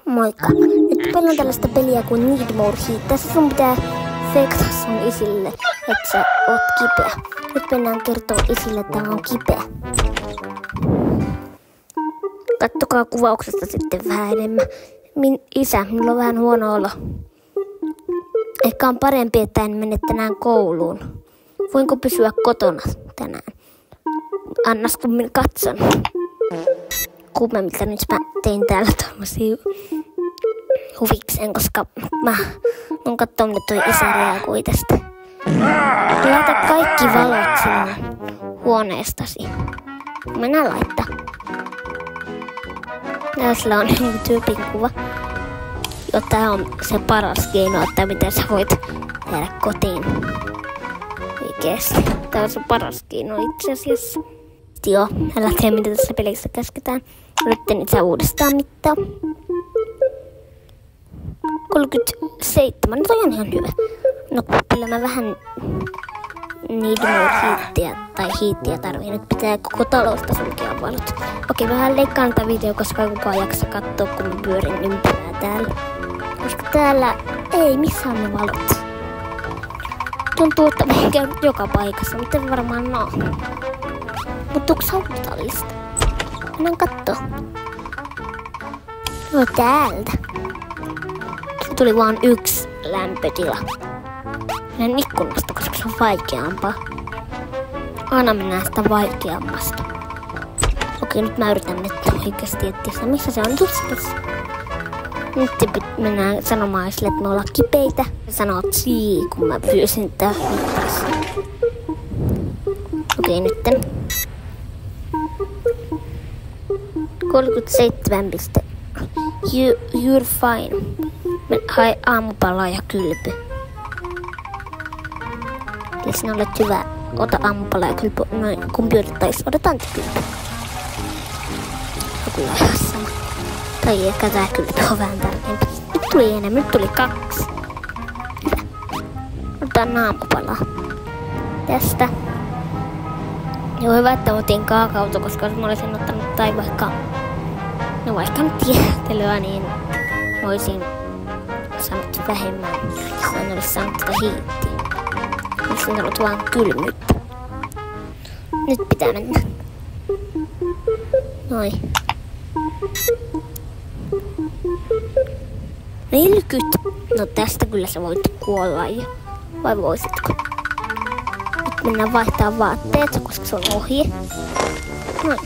Moikka. Nyt pelaan tällaista peliä kuin Need More Heat. Tässä sun pitää feikata sun isille, että sä oot kipeä. Nyt mennään kertoo isille, että hän on kipeä. Kattokaa kuvauksesta sitten vähän enemmän. Isä, minulla on vähän huono olo. Ehkä on parempi, että en mene tänään kouluun. Voinko pysyä kotona tänään? Annas kun minä katson. Kummemmilta nyt mä tein täällä tommosia huvikseen, koska mä oon katsonut toi isä reagoi tästä. Laita kaikki valot sinun huoneestasi. Mennään laittaa. Tässä on tyypin kuva. Jo, tää on se paras keino, että miten sä voit tehdä kotiin. Oikeesti. Tää on se paras keino itse asiassa. Joo, hän lähtee mitä tässä pelissä käsketään. Yritin itse uudestaan mittaa. 37, nyt on ihan hyvä. No kyllä mä vähän Need More Heatia tai hiittiä tarvii. Nyt pitää koko talosta sulkea valot. Okei, vähän leikkaan tätä videoa, koska ei kukaan jaksa katsoa, kun mä pyörin ympyrää täällä. Koska täällä ei missään ne valot. Tuntuu, että mä en käynyt joka paikassa, mutta varmaan oo. Mutta onko autotallista? Mennään kattoo. No täältä. Tuli vaan yksi lämpötila. Mennään ikkunasta, koska se on vaikeampaa. Aina mennään sitä vaikeammasta. Okei, nyt mä yritän nettä oikeasti etsiä. Missä se on? Joskus. Nyt mennään sanomaan sille, että me ollaan kipeitä. Ja sanoo tsii, kun mä pyysin tää mittaisi. Okei, nytten. 37 piste. You're fine. Hae aamupalaa ja kylpy. Eli sinä olet hyvä. Ota aamupalaa ja kylpy. Noin, kumpi otettaisi? Otetaan kylpy. Joku ihan sama. Tai ehkä tää kylpy on vähän tärkeämpi. Nyt tuli enemmän. Nyt tuli 2. Hyvä. Otetaan aamupalaa. Tästä. Joo, hyvä, että otin kaakaota, koska jos mä olisin ottanut tai vaikka nyt jäähtelyä, niin mä olisin saanut vähemmän. Mä en olisi saanut tätä hiittiä. Olisin ollut vaan kylmyyttä. Nyt pitää mennä. Noin. 40. No tästä kyllä sä voit kuolla jo. Vai voisitko? Nyt mennään vaihtaa vaatteet, koska se on ohje. Noin.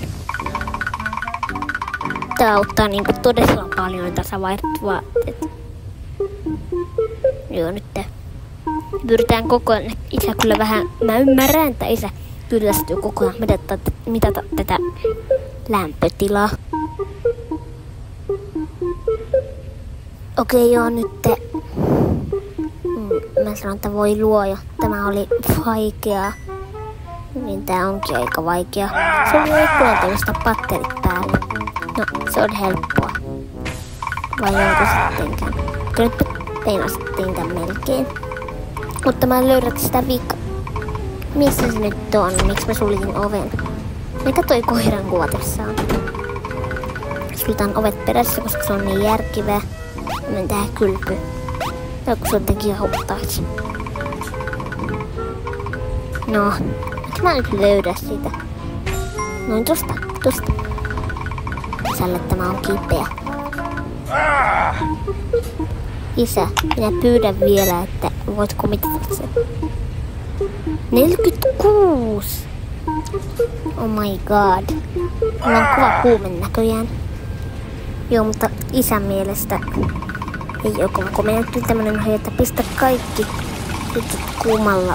Tää auttaa niinku todella paljon, että sä vaihdat vaatteet. Joo, nyt pyritään koko ajan. Isä kyllä vähän, mä ymmärrän, että isä kyllästyy koko ajan mitata tätä lämpötilaa. Okei, joo, nyt mä sanon, että voi luoja. Tämä oli vaikeaa. Niin tää onkin aika vaikea. Se oli ikkunan tällaista patterit päällä. No, se on helppoa. Vai onko sittenkään? Kyllä nyt peinastettiin tän melkein. Mutta mä löydät sitä vika. Missä se nyt on? Miksi mä suljin oven? Mikä toi koiran kuva tässä on? Suljetaan ovet perässä, koska se on niin järkivää. Mennään tähän kylpyyn. Joku se jotenkin hauttaisi. No, eikö mä nyt löydä sitä? Noin tosta. Isälle tämä on kipeä. Isä, minä pyydän vielä, että voitko mitata sen. 46! Oh my god. Mulla on kova huumen näköjään. Joo, mutta isän mielestä ei oo komea. Kyllä tämmönen ohje, että pistä kaikki kuumalla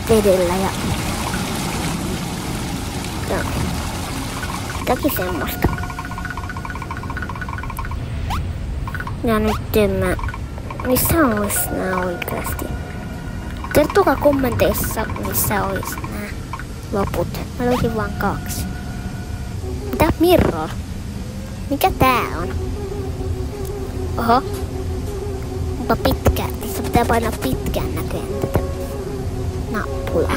vedellä ja jotakin semmoista. Ja nyt missä olis nää oikeasti? Kertokaa kommenteissa, missä olis nää loput. Mä löysin vaan 2. Mitä mirror? Mikä tää on? Oho. Onpa pitkään. Tässä pitää painaa pitkään näköjään tätä nappulaa.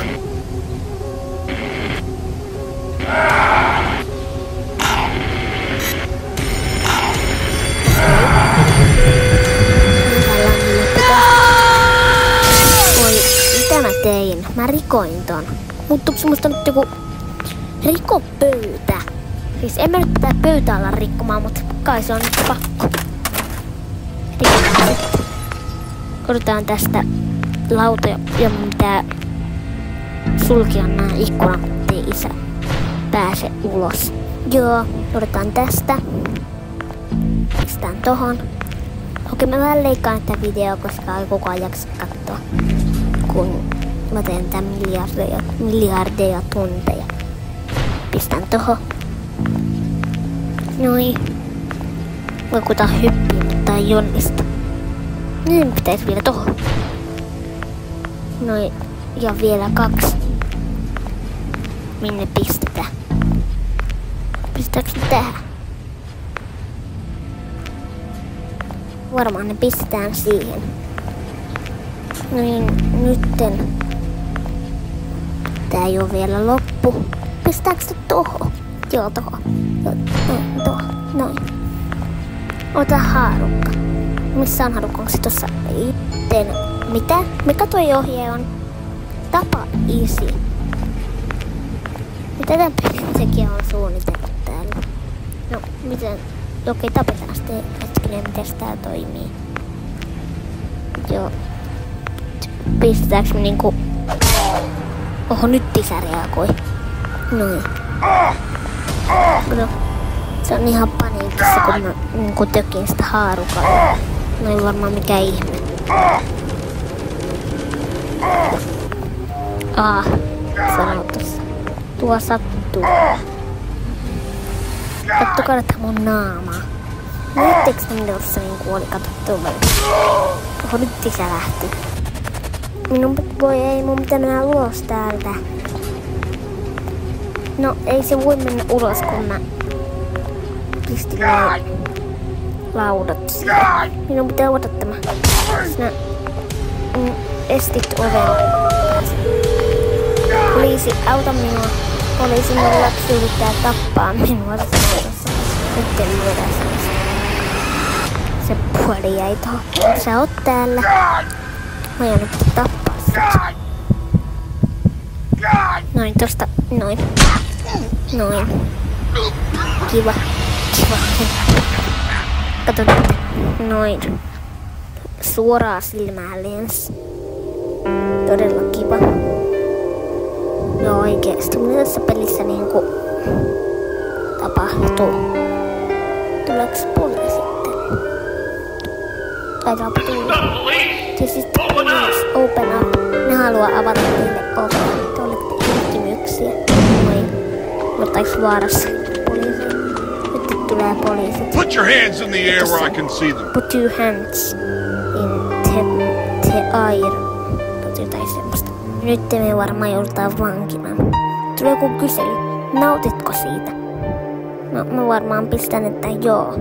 mä rikoin ton. Muuttuuko musta nyt joku rikopöytä? Siis en mä nyt tätä pöytää olla rikkomaan, mutta kai se on nyt pakko. Odotetaan tästä lauta ja mitä sulkia nää ikkunat, ettei isä pääse ulos. Joo, odotetaan tästä. Pistään tohon. Okei, mä vähän leikkaan tätä videoa, koska ei koko ajan jaksa katsoa, kun mä teen tää miljardeja tunteja. Pistän tohon. Noin. Voi kuta hyppiä, mutta ei onnistu. Niin pitäisi vielä tohon. Noin. Ja vielä 2. Minne pistetään? Pistääkö ne tähän? Varmaan ne pistetään siihen. Niin, nytten. Tää ei oo vielä loppu. Pistääkö se tohon? Joo, tohon. Tohon. Noin. Ota haarukka. Missä on haarukka? Onko se tossa? Itten. Mitä? Mikä toi ohje on? Tapa isi. Mitä tämän pelintekijä on suunnitellut täällä? No, miten? Okei, tapetaan sitten hetkinen, miten tää toimii. Joo. Pistetäänkö me niinku... Oho, nyt isä reagoi. Noin. No, se on ihan paniikissa, kun mä niinku tökin sitä haarukalla. Noin varmaan mikä ihme. Sanoo tossa. Tuo sattuu. Kattokaa tätä mun naamaa. Näettekö te mitä tossa niin kuoli? Katso Oho, nyt isä lähti. Mun pitää mennä ulos täältä. No ei se voi mennä ulos, kun mä pistin laudat siihen. Minun pitää odottaa. Sinä estit oven. Poliisi, auta minua. Poliisi, mun lapsi yrittää tappaa minua. Nyt ei lyödä se puoli jäi tohon. Sä oot täällä. Mä aion nyt tappaa sit. Noin tosta. Noin. Noin. Kiva. Kiva. Kato nyt. Noin. Suoraa silmää lens. Todella kiva. Joo oikeesti. Mitä tässä pelissä niinku tapahtuu? Tuleeks poliisi sitten? Taitaapa tulla. Siis open up. Ne haluaa avata teille oven. Te olette intimyksiä. Moi. Ottaiks vaarassa poliisi? Nyt tulee poliisit. Put your hands in the air where I can see them. Put your hands in the air. Jotain semmoista. Nyt me varmaan joudutaan vankilaan. Tulee joku kysely. Nautitko siitä? No, mä varmaan pistän, että joo.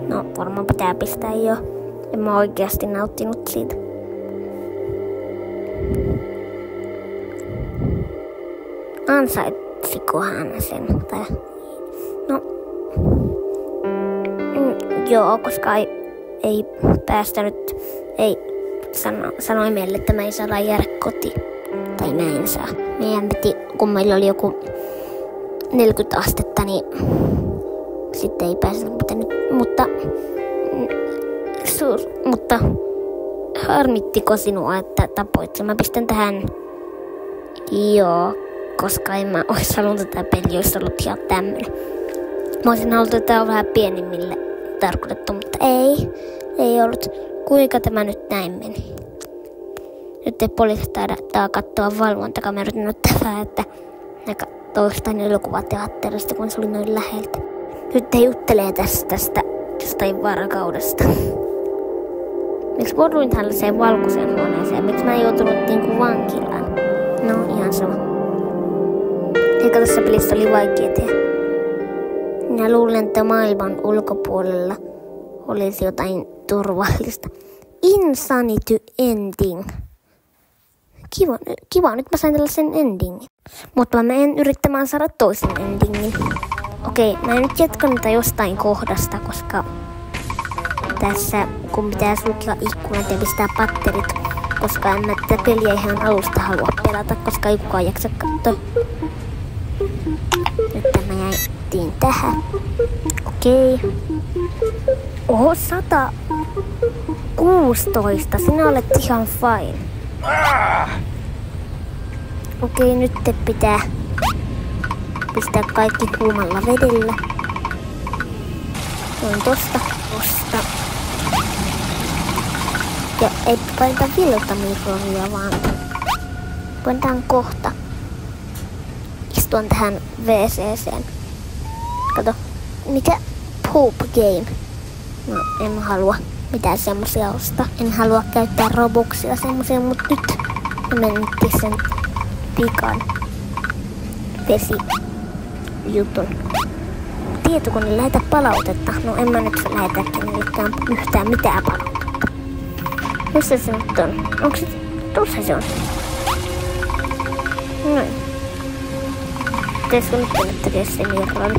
No, varmaan pitää pistää joo. En mä oikeasti nauttinut siitä. Ansaitsiko hän sen? Tai... No... joo, koska ei päästänyt... Ei sanoi meille, että me ei saada jäädä kotiin. Tai mä en saa. Meidän piti, kun meillä oli joku 40 astetta, niin sitten ei pääse pitänyt. Mutta harmittiko sinua, että tapoit sen? Mä pistän tähän joo, koska en mä ois halunnut tätä peliä, olisi ollut ihan tämmönen. Mä olisin halunnut, että tää on vähän pienimmille tarkoitettu, mutta ei ollut. Kuinka tämä nyt näin meni? Nyt ei poliisit taidaa katsoa valvontakamerat näyttävää, että ne katsoo jostain elokuvateatterista, kun se oli noin läheltä. Nyt he juttelee tästä jostain varkaudesta. Miksi voiduin tällaiseen valkoiseen huoneeseen? Miksi mä en joutunut niinku vankilaan? No ihan sama. Eikä tässä pelissä oli vaikea tehdä. Minä luulen, että maailman ulkopuolella olisi jotain turvallista. Insanity ending. Kiva, nyt mä sain tällaisen endingin. Mutta mä menen yrittämään saada toisen endingin. Okei, mä nyt jatkan tätä jostain kohdasta, koska tässä kun pitää sulkea ikkunat ja pistää patterit koska en mä tätä peliä ihan alusta halua pelata, koska ei kukaan jaksa katsoa. Nyt mä jäin tähän. Okei. Oho, 116. Sinä olet ihan fine. Okei, nyt pitää pistää kaikki kuumalla vedellä. Noin tosta. Ja ei paineta viljeltä mikroria, vaan painetaan kohta. Istun tähän WC:seen. Kato, mikä Poop Game. No, en halua mitään semmosia ostaa. En halua käyttää Robuxilla semmosia, mut nyt mentiin sen pikan vesijutun. Tietokone lähetä palautetta. No en mä nyt lähetä kenellekään yhtään mitään palautetta. Missä se nyt on? Onko se? Tuossa se on. Noin. Pitäisikö nyt mennä tekee se mirrori?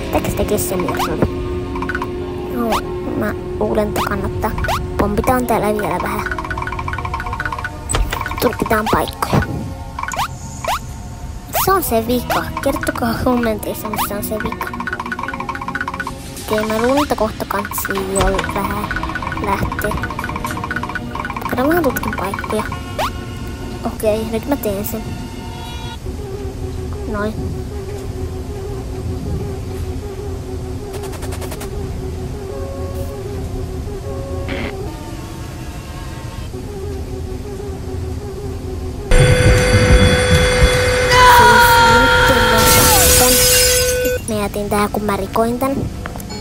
Lähteekö se tekee se mirrori? No, mä luulen, että kannattaa. Pompitaan täällä vielä vähän. Tutkitaan paikkoja. Se on se vika. Kertokaa kommenteissa, missä on se vika. Okei, mä luulen, että kohta kantsii jo vähän lähtee. Kato, mä tutkin paikkoja. Okei, nyt mä teen sen. Noin. Mä jätin tähän, kun mä rikoin tän.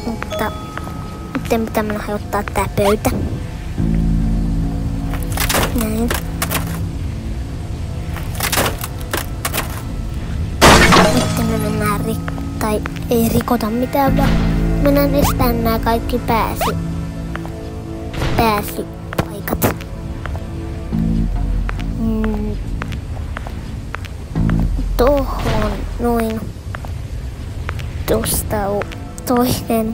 Mutta nyt pitää mennä hajottaa tää pöytä. Näin. Nyt me mennään tai ei rikota mitään, vaan mennään estään nää kaikki pääsypaikat. Tohon noin. Tosta toinen.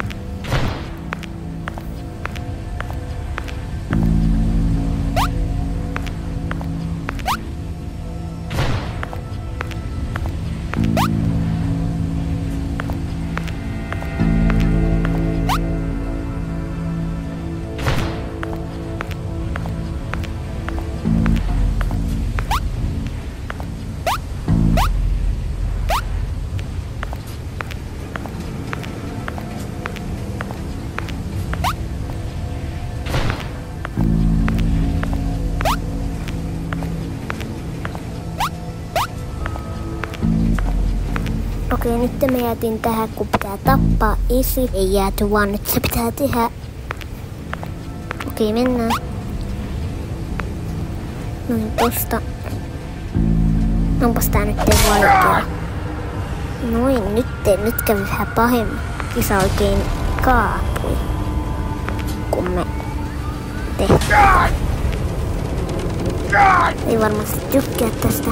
Okei, nyt me jäätiin tähän, kun pitää tappaa isi. Ei jääty, vaan nyt se pitää tehdä. Okei, mennään. Noin tosta. Onpas tää nyt vaikea. Noin, nyt kävi vähän pahemmin. Kisa oikein kaapui. Kun me tehtiin. Ei varmasti tykkää tästä.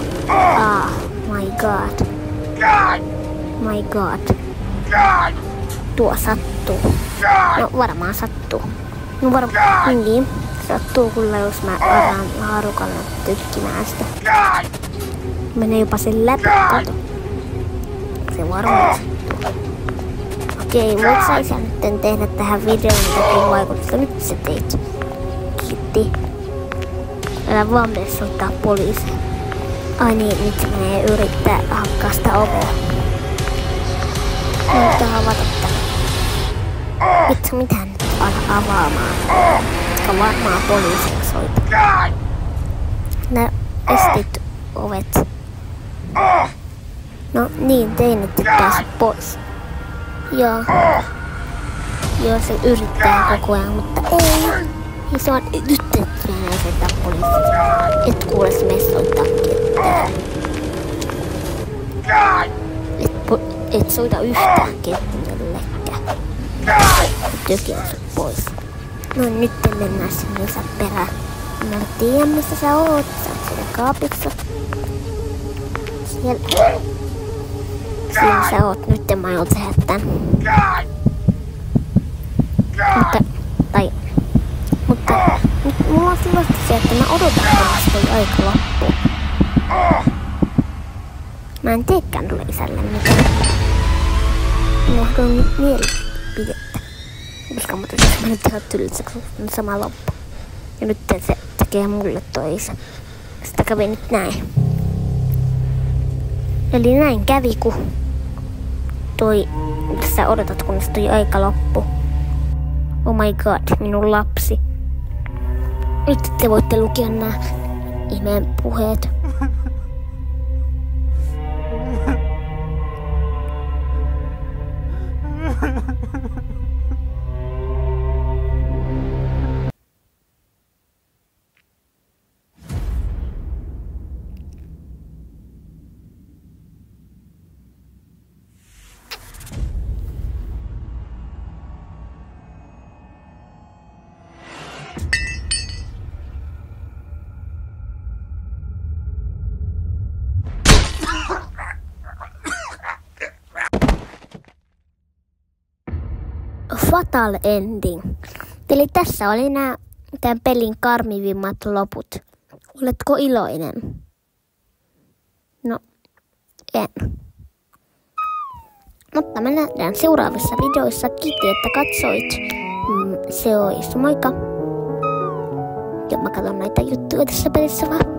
My god. My god. Tuo sattuu. No varmaan sattuu. No varmaan niin. Sattuu kyllä, jos mä aran haarukalla tykkimään sitä. Menee jopa sen läpi, kato. Se varmaan sattuu. Okei, voit sä isä nyt tehdä tähän videoon jotakin vaikutusta? Nyt sä teit. Kiitti. Älä vaan mene soittaa poliisia. Ai niin, nyt se menee yrittää hakkaa sitä ovea. Nyt avata tämän. Vittu, mitä nyt ala avaamaan? Koska varmaan poliisille soittaa. Nää estit ovet. No niin, tein, että pääsi pois. Joo. Joo, se yrittää koko ajan, mutta ei. Ja se on nyt et mennä soittaa poliisille. Et kuule se mene soittaa ketään. Et soita yhtään kenellekään. Tökin sut pois. No nyt mennään sinne isä perään. Mä en tiedä missä sä oot. Sä oot siellä kaapissa. Siellä. Siinä sä oot. Nyt mä aion tehdä tän. Mutta Nyt mulla on sellaista se, että mä odotan, kunnes toi aika loppuu. Mä en teekään tulle isälle mitään. Mulla on mielipidettä. Koska mä tosiaan mä nyt ihan tylsäksi, on sama loppu. Ja nyt se tekee mulle toi isä. Sitä kävi nyt näin. Eli näin kävi, kun sä odotat, kunnes toi aika loppu. Oh my god, minun lapsi. Nyt te voitte lukea nämä ihmeen puheet. Fatal ending. Eli tässä oli nämä tämän pelin karmivimmat loput. Oletko iloinen? No, en. Mutta me nähdään seuraavissa videoissa. Kiitos, että katsoit. Se olisi moikka. Ja mä katson näitä juttuja tässä pelissä vaan.